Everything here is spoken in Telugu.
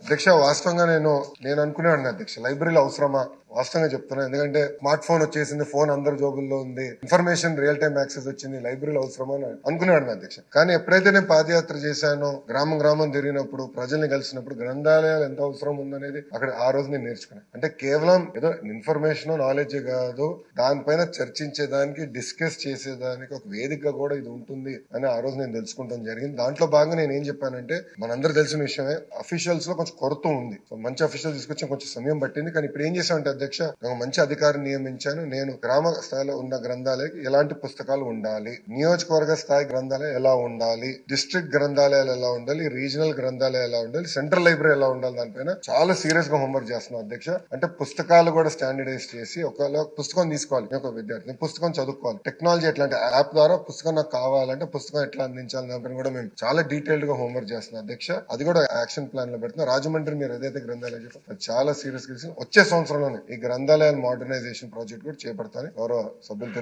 అధ్యక్ష వాస్తవంగా నేను అనుకునేవాడిని అధ్యక్ష లైబ్రరీలో అవసరమా వాస్తవంగా చెప్తున్నా. ఎందుకంటే స్మార్ట్ ఫోన్ వచ్చేసింది, ఫోన్ అందరి జోబుల్లో ఉంది, ఇన్ఫర్మేషన్ రియల్ టైం యాక్సెస్ వచ్చింది, లైబ్రరీలో అవసరమా అని అనుకునేవాడిని అధ్యక్ష. కానీ ఎప్పుడైతే నేను పాదయాత్ర చేశానో, గ్రామం గ్రామం తిరిగినప్పుడు, ప్రజల్ని కలిసినప్పుడు గ్రంథాలయాలు ఎంత అవసరం ఉందనేది అక్కడ ఆ రోజు నేను నేర్చుకున్నాను. అంటే కేవలం ఏదో ఇన్ఫర్మేషన్ నాలెడ్జ్ కాదు, దానిపైన చర్చించేదానికి, డిస్కస్ చేసేదానికి ఒక వేదిక కూడా ఇది ఉంటుంది అని ఆ రోజు నేను తెలుసుకుంటాం జరిగింది. దాంట్లో భాగంగా నేను ఏం చెప్పానంటే, మనందరూ తెలిసిన విషయమే, అఫీషియల్స్ లో కొంచెం కొరత ఉంది. సో మంచి అఫీషియల్ తీసుకొచ్చి కొంచెం సమయం పట్టింది. కానీ ఇప్పుడు ఏం చేశామంటే అధ్యక్ష, ఒక మంచి అధికారిని నియమించాను. నేను గ్రామ స్థాయిలో ఉన్న గ్రంథాలయకి ఎలాంటి పుస్తకాలు ఉండాలి, నియోజకవర్గ స్థాయి గ్రంథాలయం ఎలా ఉండాలి, డిస్ట్రిక్ట్ గ్రంథాలయాలు ఎలా ఉండాలి, రీజనల్ గ్రంథాలయం ఎలా ఉండాలి, సెంట్రల్ లైబ్రరీ ఎలా ఉండాలి, దానిపైన చాలా సీరియస్ గా హోంవర్క్ చేస్తున్నాం అధ్యక్ష. అంటే పుస్తకాలు కూడా స్టాండర్డైజ్ చేసి, ఒకవేళ పుస్తకం తీసుకోవాలి, నేను ఒక విద్యార్థి పుస్తకం చదువుకోవాలి, టెక్నాలజీ ఎట్లాంటి యాప్ ద్వారా పుస్తకం నాకు కావాలంటే పుస్తకం ఎట్లా అందించాలి, దానిపైన కూడా మేము చాలా డీటెయిల్డ్ గా హోంవర్క్ చేస్తున్నాం అధ్యక్ష. అది కూడా యాక్షన్ ప్లాన్ లో పెడుతున్నాం. రాజమండ్రి మీరు ఏదైతే గ్రంథాలయం చెప్పారు అది చాలా సీరియస్ గా వచ్చే సంవత్సరంలోనే ఈ గ్రంథాలయాల మోడర్నైజేషన్ ప్రాజెక్ట్ కూడా చేపడతాను గౌరవ సభ్యులు